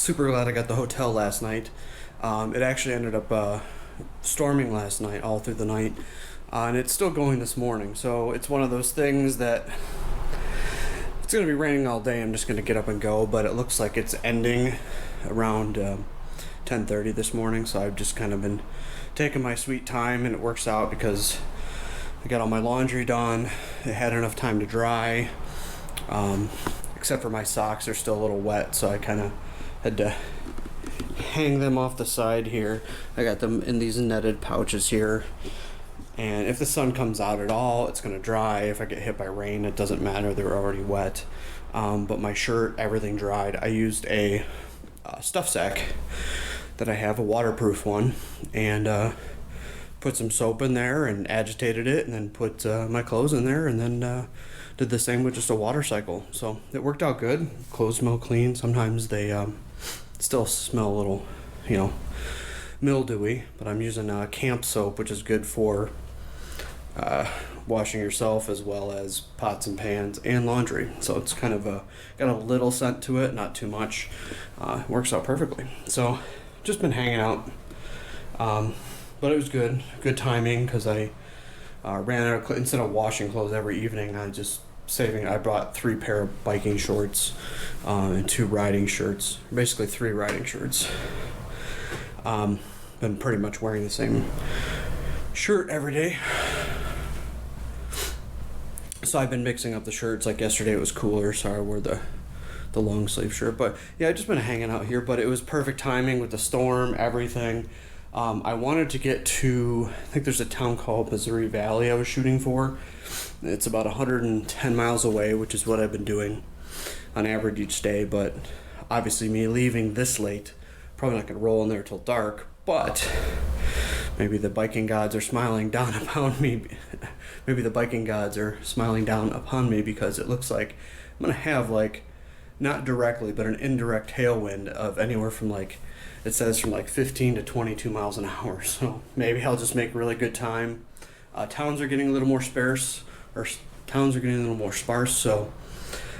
Super glad I got the hotel last night. It actually ended up storming last night, all through the night, and it's still going this morning. So it's one of those things that it's going to be raining all day. I'm just going to get up and go, but it looks like it's ending around 10:30 this morning. So I've just kind of been taking my sweet time, and it works out because I got all my laundry done. It had enough time to dry, except for my socks. They're still a little wet, so I kind of had to hang them off the side here. I got them in these netted pouches here, and if the sun comes out at all, it's going to dry. If I get hit by rain, it doesn't matter. They're already wet. But my shirt, everything dried. I used a stuff sack that I have, a waterproof one, and put some soap in there and agitated it, and then put my clothes in there, and then did the same with just a water cycle. So it worked out good. Clothes smell clean. Sometimes they still smell a little, mildewy, but I'm using camp soap, which is good for washing yourself as well as pots and pans and laundry. So it's kind of got a little scent to it, not too much. Works out perfectly. So just been hanging out, but it was good timing, because I ran out of instead of washing clothes every evening, I bought 3 pair of biking shorts and 2 riding shirts, basically 3 riding shirts. Been pretty much wearing the same shirt every day. So I've been mixing up the shirts. Like yesterday it was cooler, so I wore the long sleeve shirt. But yeah, I've just been hanging out here, but it was perfect timing with the storm, everything. I wanted to get to, I think there's a town called Missouri Valley I was shooting for. It's about 110 miles away, which is what I've been doing on average each day. But obviously me leaving this late, probably not going to roll in there till dark, but maybe the biking gods are smiling down upon me. Maybe the biking gods are smiling down upon me, because it looks like I'm going to have, not directly, but an indirect tailwind of anywhere from it says from 15 to 22 miles an hour. So maybe I'll just make really good time. Towns are getting a little more sparse, so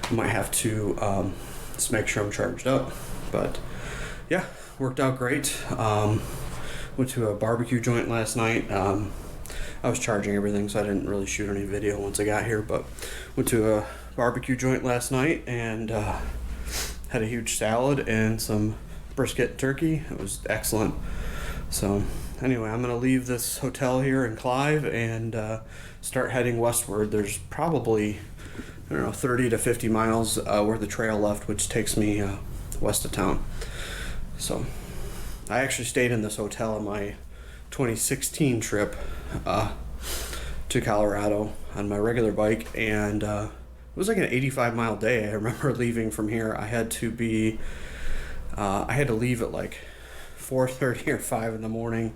I might have to just make sure I'm charged up. But yeah, worked out great. Went to a barbecue joint last night. I was charging everything, so I didn't really shoot any video once I got here, but went to a barbecue joint last night and had a huge salad and some brisket turkey. It was excellent. So anyway, I'm going to leave this hotel here in Clive and start heading westward. There's probably, 30 to 50 miles worth of trail left, which takes me west of town. So I actually stayed in this hotel on my 2016 trip to Colorado on my regular bike, and it was like an 85-mile day. I remember leaving from here. I had to leave at 4:30 or 5 in the morning,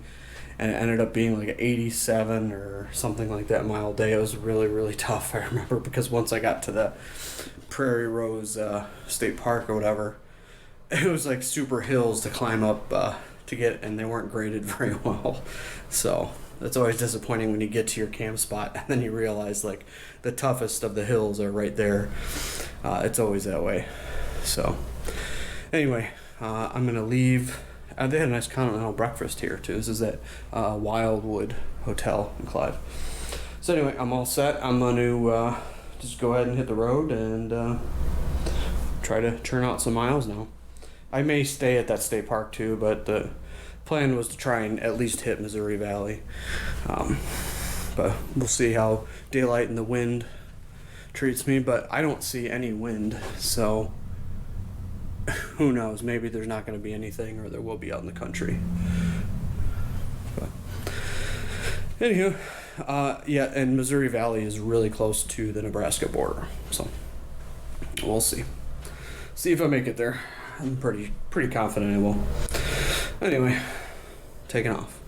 and it ended up being like an 87 or something like that mile day. It was really, really tough, I remember, because once I got to the Prairie Rose State Park or whatever, it was like super hills to climb up to get, and they weren't graded very well. So that's always disappointing when you get to your camp spot and then you realize the toughest of the hills are right there. It's always that way. So anyway, I'm gonna leave. They had a nice continental breakfast here too. This is at Wildwood Hotel in Clive. So anyway, I'm all set. I'm gonna just go ahead and hit the road and try to churn out some miles now. I may stay at that state park too, but the plan was to try and at least hit Missouri Valley. But we'll see how daylight and the wind treats me, but I don't see any wind, so who knows? Maybe there's not going to be anything, or there will be out in the country. But anywho, yeah, and Missouri Valley is really close to the Nebraska border, so we'll see. See if I make it there. I'm pretty confident I will. Anyway, taking off.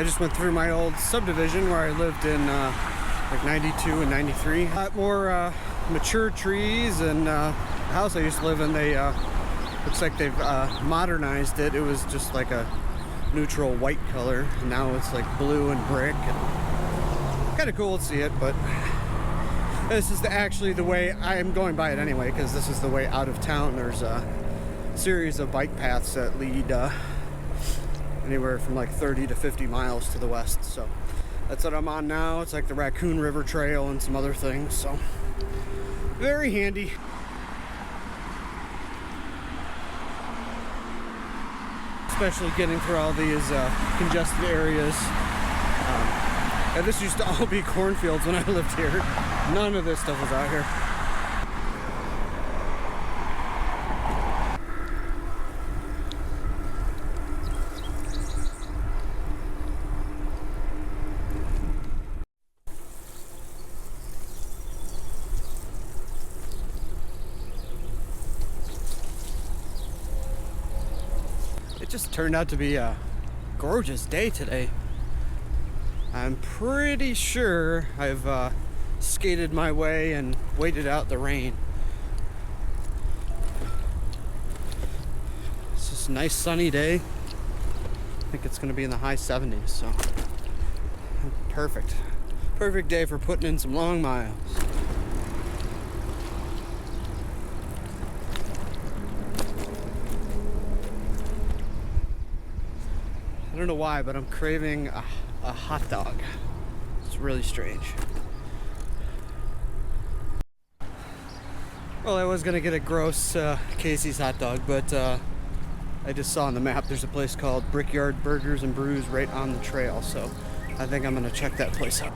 I just went through my old subdivision where I lived in like 92 and 93. A lot more mature trees, and the house I used to live in, they looks like they've modernized it. It was just like a neutral white color, and now it's like blue and brick. Kind of cool to see it, but this is actually the way I'm going by it anyway, because this is the way out of town. There's a series of bike paths that lead anywhere from like 30 to 50 miles to the west. So that's what I'm on now. It's like the Raccoon River Trail and some other things, so very handy. Especially getting through all these congested areas. And this used to all be cornfields when I lived here. None of this stuff was out here. It just turned out to be a gorgeous day today. I'm pretty sure I've skated my way and waited out the rain. It's just a nice sunny day. I think it's gonna be in the high 70s, so perfect. Perfect day for putting in some long miles. I don't know why, but I'm craving a hot dog. It's really strange. Well, I was gonna get a gross Casey's hot dog, but I just saw on the map there's a place called Brickyard Burgers and Brews right on the trail, so I think I'm gonna check that place out.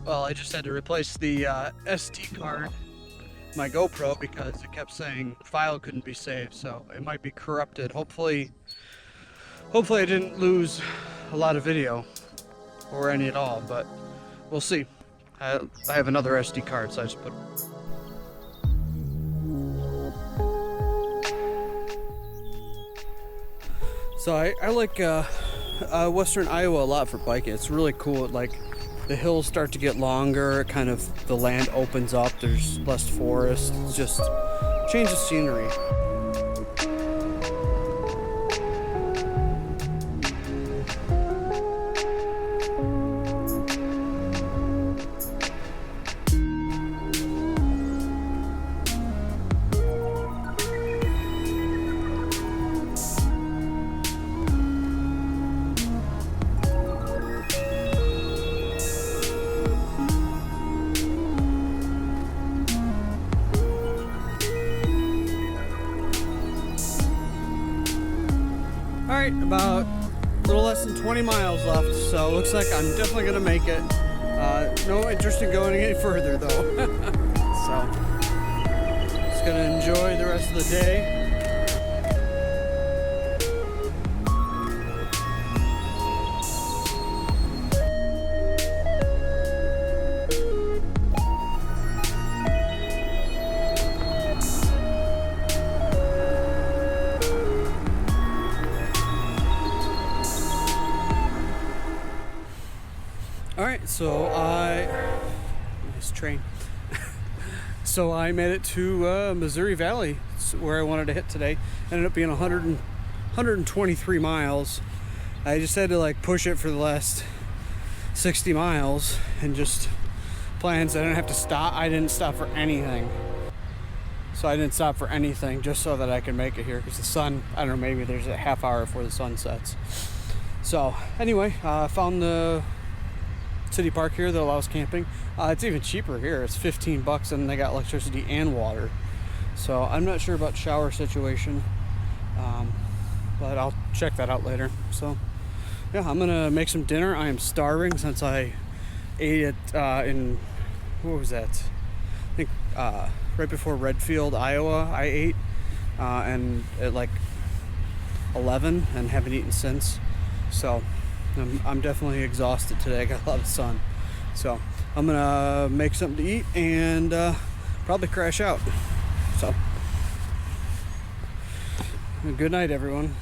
Well, I just had to replace the SD card, my GoPro, because it kept saying file couldn't be saved, so it might be corrupted. Hopefully I didn't lose a lot of video or any at all, but we'll see. I have another SD card, so I just put. So I like Western Iowa a lot for biking. It's really cool. Like, the hills start to get longer, kind of the land opens up, there's less forest, it's just change of scenery. Alright, about a little less than 20 miles left, so it looks like I'm definitely going to make it. No interest in going any further though. So, just going to enjoy the rest of the day. Alright, so this train. So I made it to Missouri Valley, where I wanted to hit today. Ended up being 123 miles. I just had to like push it for the last 60 miles and just plans. I didn't have to stop. I didn't stop for anything. So I didn't stop for anything just so that I could make it here, because the sun, I don't know, maybe there's a half hour before the sun sets. So anyway, I found the city park here that allows camping. It's even cheaper here. It's $15 and they got electricity and water. So I'm not sure about shower situation, but I'll check that out later. So yeah, I'm gonna make some dinner. I am starving since I ate it in, what was that? I think right before Redfield, Iowa, I ate, and at like 11, and haven't eaten since. So I'm definitely exhausted today. I got a lot of sun. So I'm gonna make something to eat and probably crash out. So good night, everyone.